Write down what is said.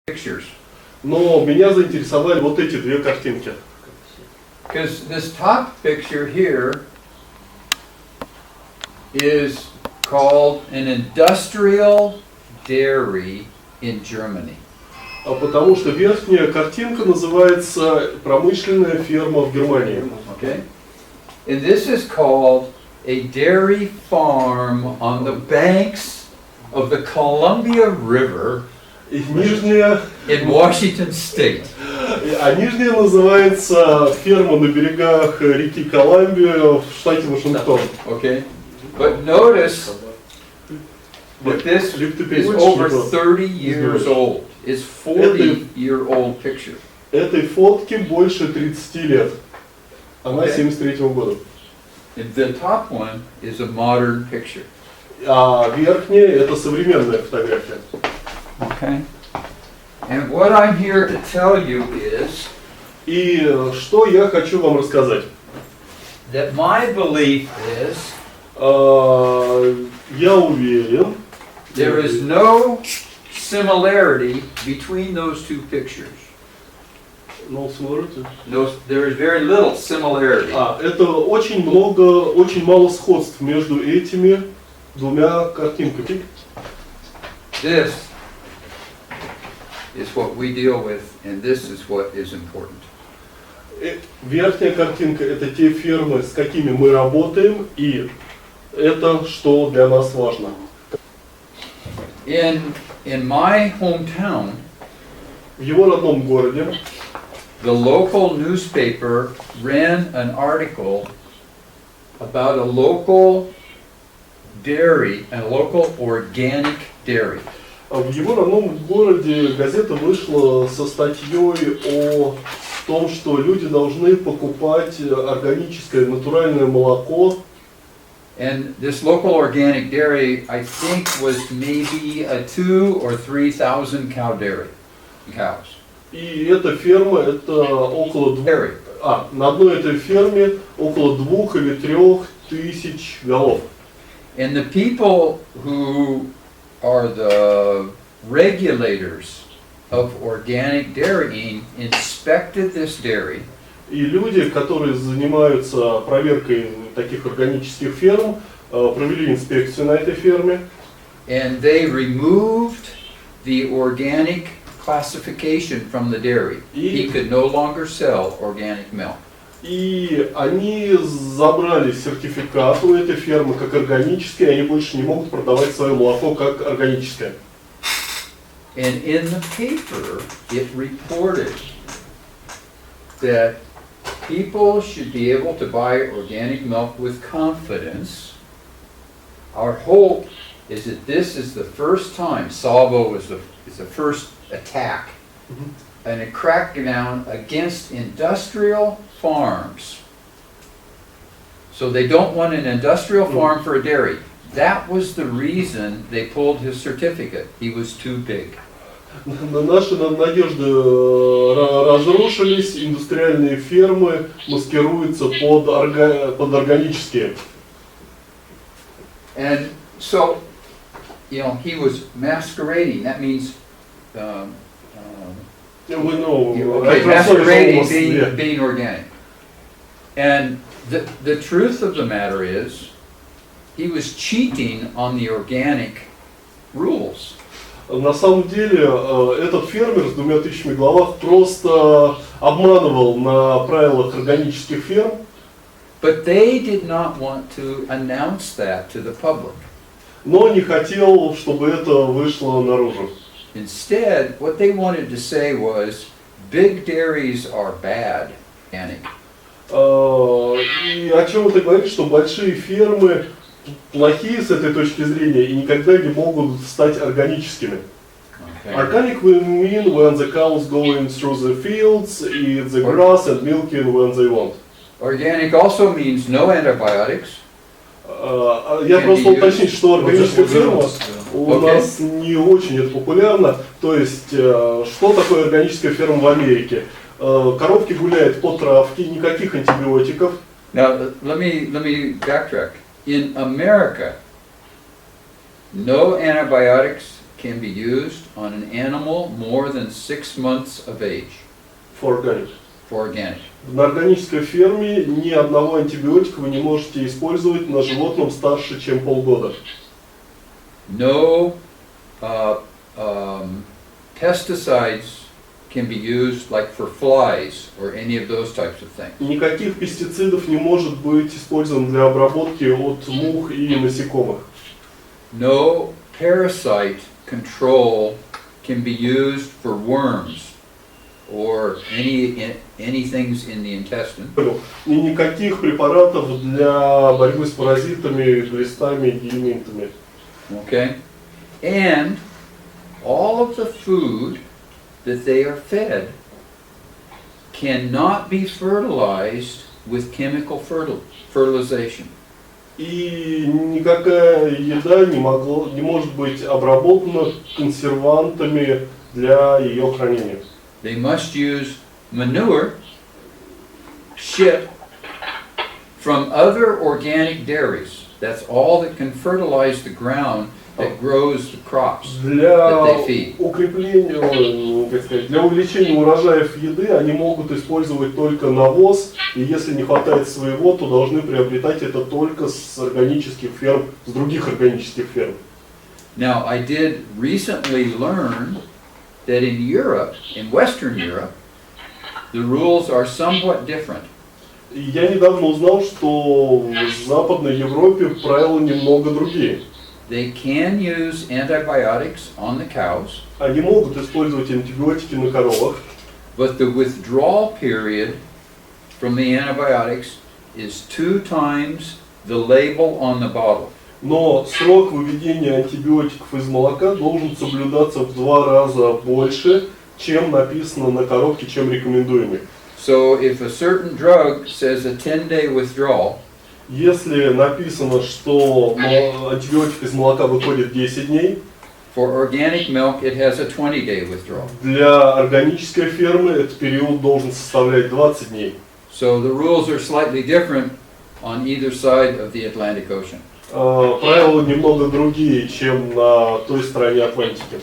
pictures. Но меня заинтересовали вот эти две картинки. Because this top picture here is called an industrial dairy in Germany. Потому что верхняя картинка называется «Промышленная ферма в Германии». Okay? And this is called a dairy farm on the banks of the Columbia River И нижняя, in Washington State. а нижняя называется «Ферма на берегах реки Колумбия» в штате Вашингтон. Okay? But notice that this is over 30 years old. It's 40-year-old picture. Этой фотке больше 30 лет. Она 73-го года. And the top one is a modern picture. А верхняя это современная фотография. Okay? And what I'm here to tell you is И что я хочу вам рассказать? that my belief is Я уверен, there is no similarity between those two pictures. ну, смотрите. No, there is very little similarity. Это очень мало сходств между этими двумя картинками. This is what we deal with, and this is what is important. Верхняя картинка это те фермы, с какими мы работаем, и это что для нас важно. In my hometown, В его родном городе the local newspaper ran an article about a local dairy, a local organic dairy. в его родном городе газета вышла со статьей о том, что люди должны покупать органическое натуральное молоко. And this local organic dairy, I think, was maybe a 2,000 or 3,000 cow dairy, cows. И эта ферма это около Dairy. на одной этой ферме около 2 или 3 тысяч голов. And the people who are the regulators of organic dairying inspected this dairy. И люди, которые занимаются проверкой таких органических ферм, провели инспекцию на этой ферме. And they removed the organic classification from the dairy. He could no longer sell organic milk. И они забрали сертификат у этой фермы как органический, и они больше не могут продавать свое молоко как органическое. And in the paper, it reported that people should be able to buy organic milk with confidence. Our hope is that this is the first time Salvo is the first attack and a crackdown against industrial farms. So they don't want an industrial farm for a dairy. That was the reason they pulled his certificate. He was too big. Наши надежды разрушились, индустриальные фермы маскируются под органические. And so, he was masquerading. That means, masquerading being organic. And the truth of the matter is, he was cheating on the organic rules. На самом деле, этот фермер с 2000 головах просто обманывал на правилах органических ферм. But they did not want to announce that to the public. Но не хотел, чтобы это вышло наружу. Instead, what they wanted to say was, big dairies are bad, organic. И о чем это говорит, что большие фермы плохие с этой точки зрения и никогда не могут стать органическими. Okay. Organic we mean when the cows going through the fields, eat the grass and milking when they want. Organic also means no antibiotics. Я просто уточнить, что органическая ферма у нас не очень это популярно. То есть, что такое органическая ферма в Америке? Коровки гуляют по травке, никаких антибиотиков. Now, let me backtrack. In America, no antibiotics can be used on an animal more than 6 months of age For organic. for organic. На органической ферме ни одного антибиотика вы не можете использовать на животном старше, чем полгода. No pesticides can be used like for flies or any of those types of things. Никаких пестицидов не может быть использован для обработки от мух и насекомых. No parasite control can be used for worms or any things in the intestine. И никаких препаратов для борьбы с паразитами, глистами и гельминтами. Okay? And all of the food that they are fed cannot be fertilized with chemical fertilization. И никакая еда не может быть обработана консервантами для ее хранения. They must use manure, shit, from other organic dairies. That's all that can fertilize the ground that grows the crops that Для they feed. укрепления, как сказать, для увеличения урожаев еды они могут использовать только навоз, и если не хватает своего, то должны приобретать это только с органических ферм, с других органических ферм. Now, I did recently learn that in Europe, in Western Europe, the rules are somewhat different. И я недавно узнал, что в Западной Европе правила немного другие. They can use antibiotics on the cows, Они могут использовать антибиотики на коровах, but the withdrawal period from the antibiotics is 2 times the label on the bottle. но срок выведения антибиотиков из молока должен соблюдаться в 2 раза больше, чем написано на коробке, чем рекомендуемый. So if a certain drug says a 10-day withdrawal, Если написано, что антибиотик из молока выходит 10 дней, for organic milk it has a 20-day withdrawal. для органической фермы этот период должен составлять 20 дней. So the rules are slightly different on either side of the Atlantic Ocean. Правила немного другие, чем на той стороне Атлантики.